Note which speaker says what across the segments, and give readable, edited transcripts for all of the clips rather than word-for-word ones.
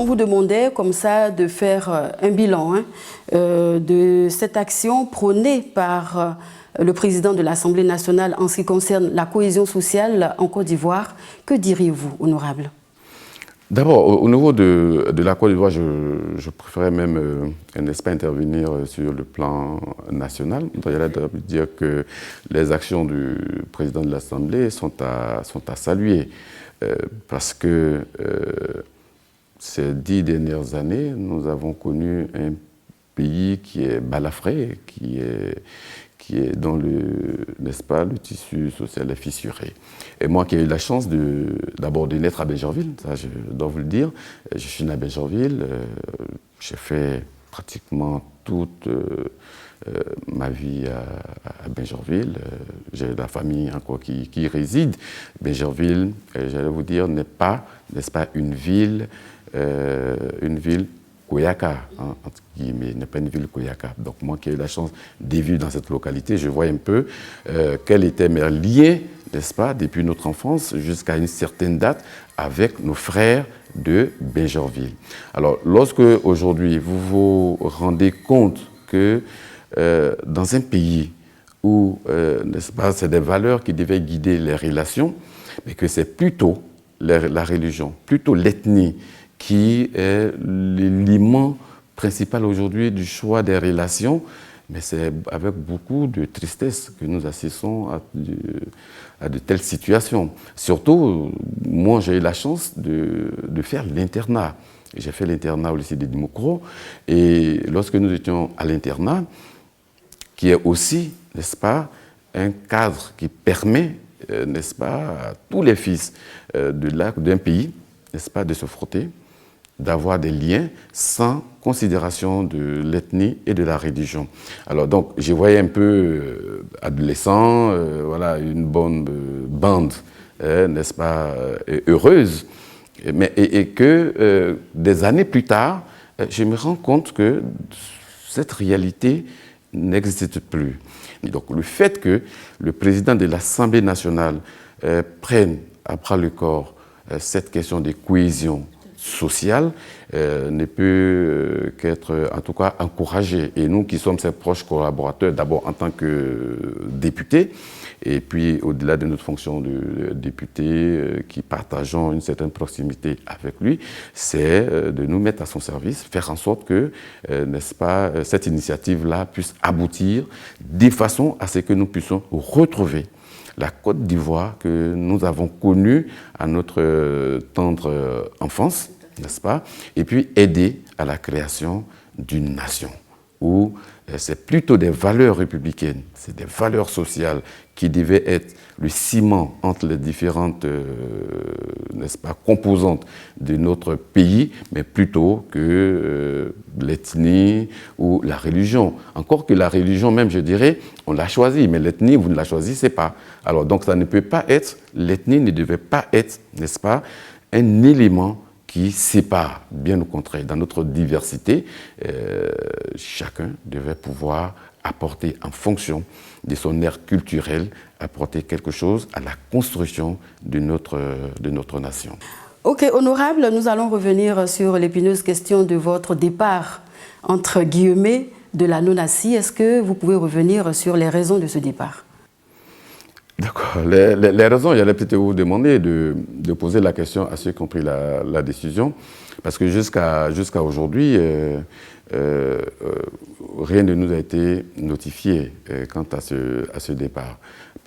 Speaker 1: on vous demandait comme ça de faire un bilan de cette action prônée par le président de l'Assemblée nationale en ce qui concerne la cohésion sociale en Côte d'Ivoire, que diriez-vous, honorable?
Speaker 2: D'abord, au niveau de la Côte d'Ivoire, je préférais même, n'est-ce pas, intervenir sur le plan national. Il y a de dire que les actions du président de l'Assemblée sont à saluer parce que ces 10 dernières années, nous avons connu un pays qui est balafré, qui est dans n'est-ce pas, le tissu social est fissuré. Et moi qui ai eu la chance d'abord de naître à Bégerville, ça je dois vous le dire, je suis né à Bégerville, j'ai fait pratiquement toute ma vie à Bégerville, j'ai la famille encore qui y réside. Bégerville, j'allais vous dire, n'est pas, n'est-ce pas, une ville Koyaka, hein, entre guillemets, n'est pas une ville Koyaka. Donc moi qui ai eu la chance de vivre dans cette localité, je vois un peu quels étaient mes liens, n'est-ce pas, depuis notre enfance jusqu'à une certaine date avec nos frères de Bégerville. Alors lorsque aujourd'hui vous vous rendez compte que dans un pays où, n'est-ce pas, c'est des valeurs qui devaient guider les relations, mais que c'est plutôt la religion, plutôt l'ethnie, qui est l'élément principal aujourd'hui du choix des relations, mais c'est avec beaucoup de tristesse que nous assistons à de telles situations. Surtout, moi j'ai eu la chance de faire l'internat. J'ai fait l'internat au lycée de Dimokro, et lorsque nous étions à l'internat, qui est aussi, n'est-ce pas, un cadre qui permet, n'est-ce pas, à tous les fils d'un pays, n'est-ce pas, de se frotter, d'avoir des liens sans considération de l'ethnie et de la religion. Alors donc, je voyais un peu adolescent, voilà, une bonne bande, n'est-ce pas, heureuse, mais, et que des années plus tard, je me rends compte que cette réalité n'existe plus. Et donc le fait que le président de l'Assemblée nationale prenne à bras le corps cette question de cohésion sociale ne peut qu'être en tout cas encouragé. Et nous qui sommes ses proches collaborateurs, d'abord en tant que députés, et puis au-delà de notre fonction de député, qui partageons une certaine proximité avec lui, c'est de nous mettre à son service, faire en sorte que, n'est-ce pas, cette initiative-là puisse aboutir de façon à ce que nous puissions retrouver la Côte d'Ivoire que nous avons connue à notre tendre enfance, n'est-ce pas, et puis aider à la création d'une nation où c'est plutôt des valeurs républicaines, c'est des valeurs sociales qui devaient être le ciment entre les différentes, n'est-ce pas, composantes de notre pays, mais plutôt que l'ethnie ou la religion. Encore que la religion même, je dirais, on l'a choisie, mais l'ethnie, vous ne la choisissez pas. Alors donc ça ne peut pas être, l'ethnie ne devait pas être, n'est-ce pas, un élément qui sépare, bien au contraire. Dans notre diversité, chacun devait pouvoir apporter en fonction de son aire culturelle, apporter quelque chose à la construction de notre nation.
Speaker 1: Ok, honorable, nous allons revenir sur l'épineuse question de votre départ, entre guillemets, de la non-assis. Est-ce que vous pouvez revenir sur les raisons de ce départ?
Speaker 2: D'accord. Les raisons, j'allais peut-être vous demander de poser la question à ceux qui ont pris la décision, parce que jusqu'à aujourd'hui, rien ne nous a été notifié quant à ce départ.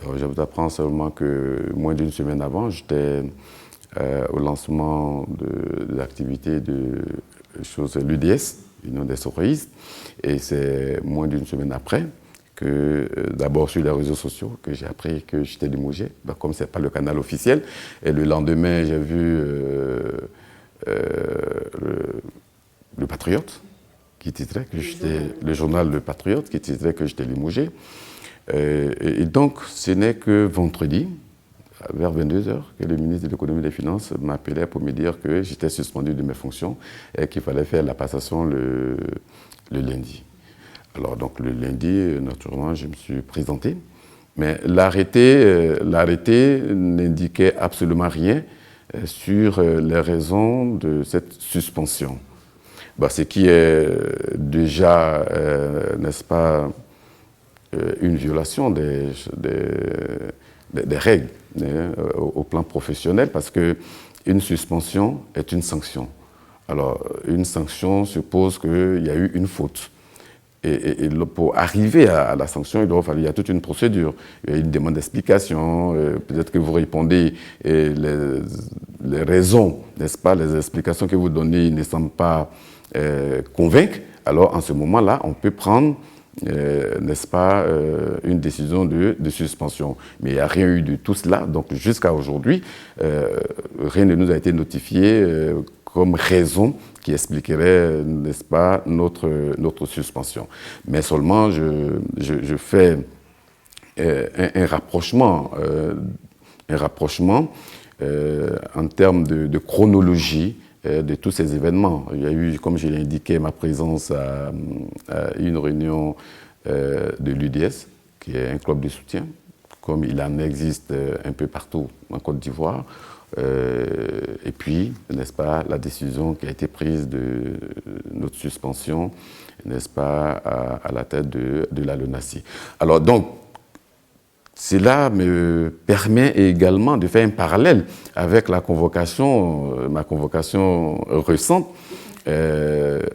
Speaker 2: Alors, je vous apprends seulement que moins d'une semaine avant, j'étais au lancement de l'activité de l'UDS, l'Union des Soréistes, et c'est moins d'une semaine après que d'abord sur les réseaux sociaux que j'ai appris que j'étais limogé, comme ce n'est pas le canal officiel. Et le lendemain, j'ai vu le Patriote qui titrait que j'étais, le journal Le Patriote qui titrait que j'étais limogé. Et donc, ce n'est que vendredi, vers 22h, que le ministre de l'Économie et des Finances m'appelait pour me dire que j'étais suspendu de mes fonctions et qu'il fallait faire la passation le lundi. Alors donc le lundi, naturellement, je me suis présenté, mais l'arrêté n'indiquait absolument rien sur les raisons de cette suspension. Bah, ce qui est déjà, n'est-ce pas, une violation des règles au plan professionnel, parce qu'une suspension est une sanction. Alors, une sanction suppose qu'il y a eu une faute. Et pour arriver à la sanction, il y a toute une procédure. Il y a une demande d'explication, peut-être que vous répondez, et les raisons, n'est-ce pas, les explications que vous donnez ne semblent pas convaincre. Alors, en ce moment-là, on peut prendre, n'est-ce pas, une décision de suspension. Mais il n'y a rien eu de tout cela. Donc, jusqu'à aujourd'hui, rien ne nous a été notifié comme raison qui expliquerait, n'est-ce pas, notre suspension. Mais seulement, je fais un rapprochement en termes de chronologie de tous ces événements. Il y a eu, comme je l'ai indiqué, ma présence à une réunion de l'UDS, qui est un club de soutien, comme il en existe un peu partout en Côte d'Ivoire. Et puis, n'est-ce pas, la décision qui a été prise de notre suspension, n'est-ce pas, à la tête de la LONASI. Alors donc, cela me permet également de faire un parallèle avec la convocation, ma convocation récente,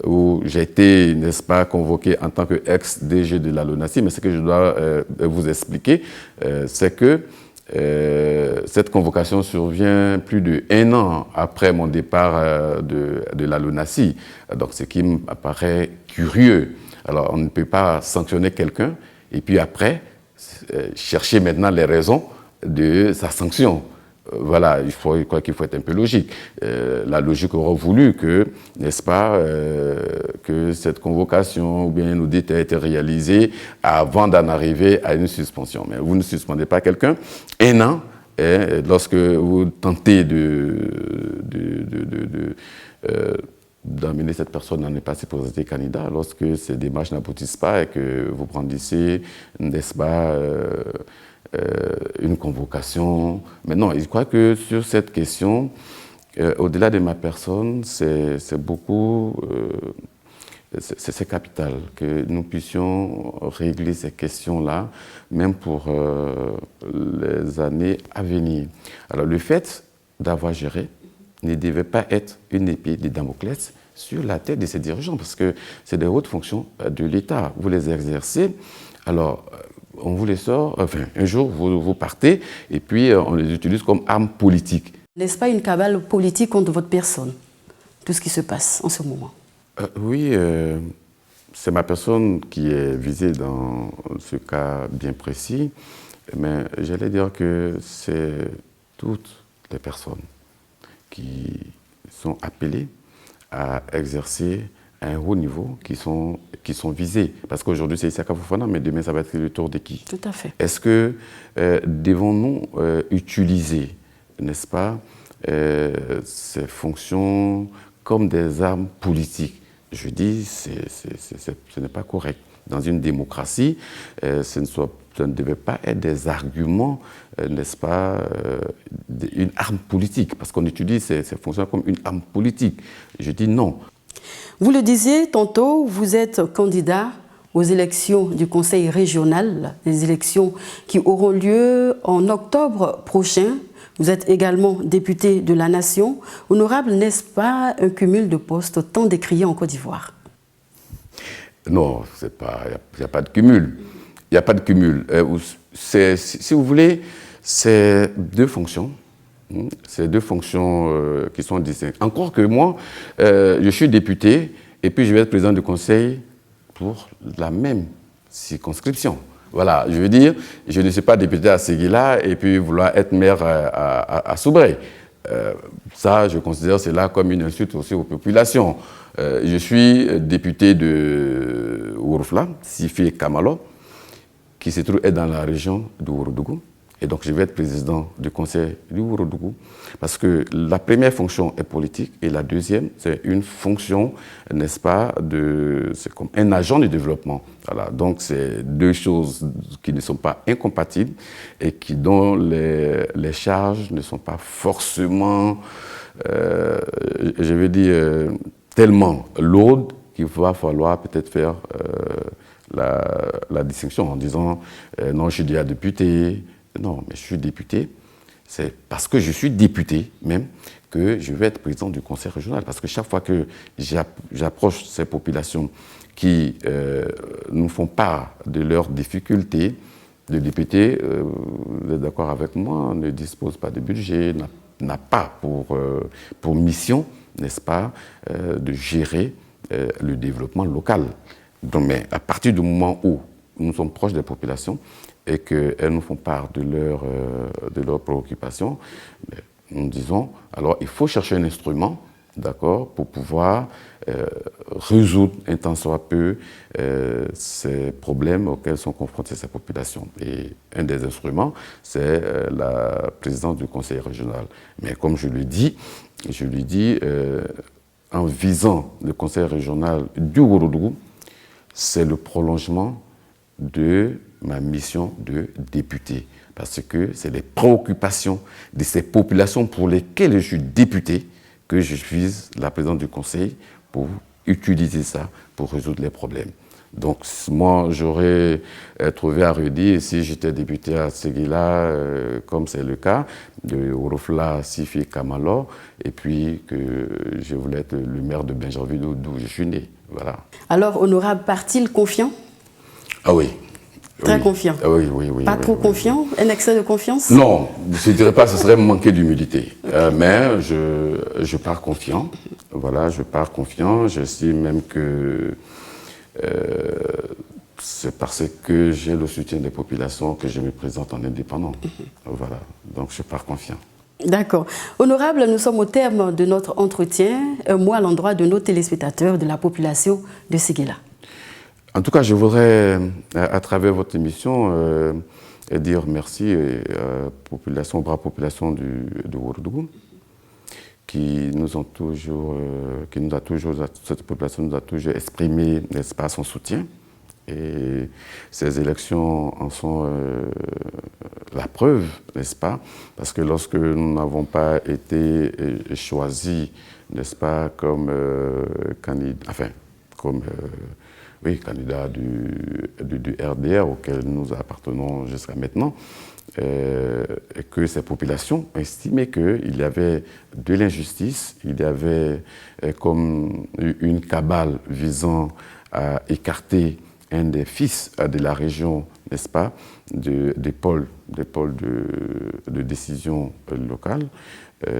Speaker 2: où j'ai été, n'est-ce pas, convoqué en tant qu'ex-DG de la LONASI. Mais ce que je dois vous expliquer, c'est que cette convocation survient plus d'1 an après mon départ de la LONASI. Donc, ce qui me paraît curieux. Alors, on ne peut pas sanctionner quelqu'un et puis après, chercher maintenant les raisons de sa sanction. Voilà, je crois qu'il faut être un peu logique. La logique aurait voulu que, n'est-ce pas, que cette convocation ou bien un audit ait été réalisé avant d'en arriver à une suspension. Mais vous ne suspendez pas quelqu'un 1 an, et lorsque vous tentez d'amener cette personne à ne pas se présenter candidat, lorsque ces démarches n'aboutissent pas et que vous brandissez, n'est-ce pas, une convocation. Mais non, je crois que sur cette question, au-delà de ma personne, c'est beaucoup, c'est capital que nous puissions régler ces questions-là, même pour les années à venir. Alors le fait d'avoir géré ne devait pas être une épée de Damoclès sur la tête de ces dirigeants, parce que c'est des hautes fonctions de l'État. Vous les exercez, alors on vous les sort, enfin un jour vous partez, et puis on les utilise comme armes politiques.
Speaker 1: N'est-ce pas une cabale politique contre votre personne, tout ce qui se passe en ce moment?
Speaker 2: Oui, c'est ma personne qui est visée dans ce cas bien précis, mais j'allais dire que c'est toutes les personnes qui sont appelées à exercer à un haut niveau qui sont visées. Parce qu'aujourd'hui, c'est Isaka Fofana, mais demain, ça va être le tour de qui?
Speaker 1: Tout à fait.
Speaker 2: Est-ce que devons-nous utiliser, n'est-ce pas, ces fonctions comme des armes politiques? Je dis, ce n'est pas correct. Dans une démocratie, ça ne devait pas être des arguments, n'est-ce pas, une arme politique, parce qu'on utilise ces fonctions comme une arme politique. Je dis non.
Speaker 1: Vous le disiez tantôt, vous êtes candidat aux élections du Conseil régional, les élections qui auront lieu en octobre prochain. Vous êtes également député de la Nation. Honorable, n'est-ce pas un cumul de postes tant décrié en Côte d'Ivoire?
Speaker 2: Non, il n'y a pas de cumul. Il n'y a pas de cumul. Si vous voulez, c'est deux fonctions. C'est deux fonctions qui sont distinctes. Encore que moi, je suis député et puis je vais être président du conseil pour la même circonscription. Voilà, je veux dire, je ne suis pas député à Séguila et puis vouloir être maire à Soubray. Ça, je considère cela comme une insulte aussi aux populations. Je suis député de Ouroufla, Sifi Kamalo, qui se trouve dans la région de Ourodougou. Et donc, je vais être président du conseil du Ourodougou parce que la première fonction est politique et la deuxième, c'est une fonction, n'est-ce pas, c'est comme un agent de développement. Voilà. Donc, c'est deux choses qui ne sont pas incompatibles et dont les charges ne sont pas forcément, je veux dire, tellement lourdes qu'il va falloir peut-être faire la distinction en disant non, je suis déjà député. Non, mais je suis député. C'est parce que je suis député même que je vais être président du conseil régional. Parce que chaque fois que j'approche ces populations qui nous font part de leurs difficultés, le député, vous êtes d'accord avec moi, ne dispose pas de budget, n'a pas pour mission, n'est-ce pas, de gérer le développement local. Donc, mais à partir du moment où nous sommes proches des populations et qu'elles nous font part de leurs préoccupations, nous disons, alors il faut chercher un instrument, d'accord, pour pouvoir résoudre un tant soit peu ces problèmes auxquels sont confrontées ces populations. Et un des instruments, c'est la présidence du conseil régional. Mais comme je le dis, en visant le conseil régional du Ourodougou, c'est le prolongement de ma mission de député. Parce que c'est les préoccupations de ces populations pour lesquelles je suis député que je vise la présidence du conseil pour utiliser ça pour résoudre les problèmes. Donc moi, j'aurais trouvé à redire, si j'étais député à Séguéla, comme c'est le cas, de Orofla, Sifi, Kamalo, et puis que je voulais être le maire de Bingerville, d'où je suis né. Voilà.
Speaker 1: Alors, honorable, part-il confiant?
Speaker 2: Ah oui.
Speaker 1: Très confiant.
Speaker 2: Ah oui.
Speaker 1: Pas trop confiant? Un excès de confiance?
Speaker 2: Non, je ne dirais pas que ce serait manquer d'humilité. Mais je pars confiant. Voilà, je pars confiant. J'estime même que c'est parce que j'ai le soutien des populations que je me présente en indépendant. Voilà, donc je pars confiant.
Speaker 1: D'accord. Honorable, nous sommes au terme de notre entretien. Un mot à l'endroit de nos téléspectateurs, de la population de Séguéla.
Speaker 2: En tout cas, je voudrais, à travers votre émission, dire merci aux braves populations du Ourodougou, cette population nous a toujours exprimé, n'est-ce pas, son soutien. Et ces élections en sont la preuve, n'est-ce pas? Parce que lorsque nous n'avons pas été choisis, n'est-ce pas, comme candidat du RDR auquel nous appartenons jusqu'à maintenant, et que ces populations estimaient qu'il y avait de l'injustice, il y avait comme une cabale visant à écarter un des fils de la région, n'est-ce pas, des pôles de décision locale.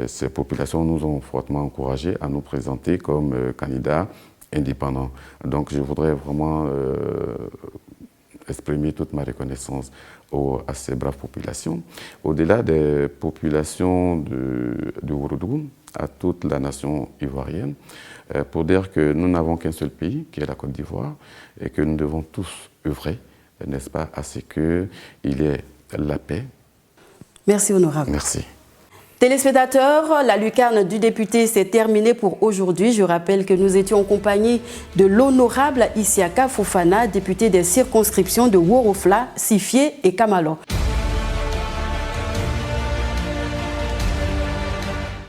Speaker 2: Ces populations nous ont fortement encouragés à nous présenter comme candidats indépendants. Donc je voudrais vraiment exprimer toute ma reconnaissance à ces braves populations. Au-delà des populations de Ourodougou, à toute la nation ivoirienne, pour dire que nous n'avons qu'un seul pays, qui est la Côte d'Ivoire, et que nous devons tous œuvrer, n'est-ce pas, à ce qu'il y ait la paix.
Speaker 1: Merci, honorable.
Speaker 2: Merci.
Speaker 1: Téléspectateurs, la lucarne du député s'est terminée pour aujourd'hui. Je rappelle que nous étions en compagnie de l'honorable Isiaka Fofana, député des circonscriptions de Worofla, Sifié et Kamalo.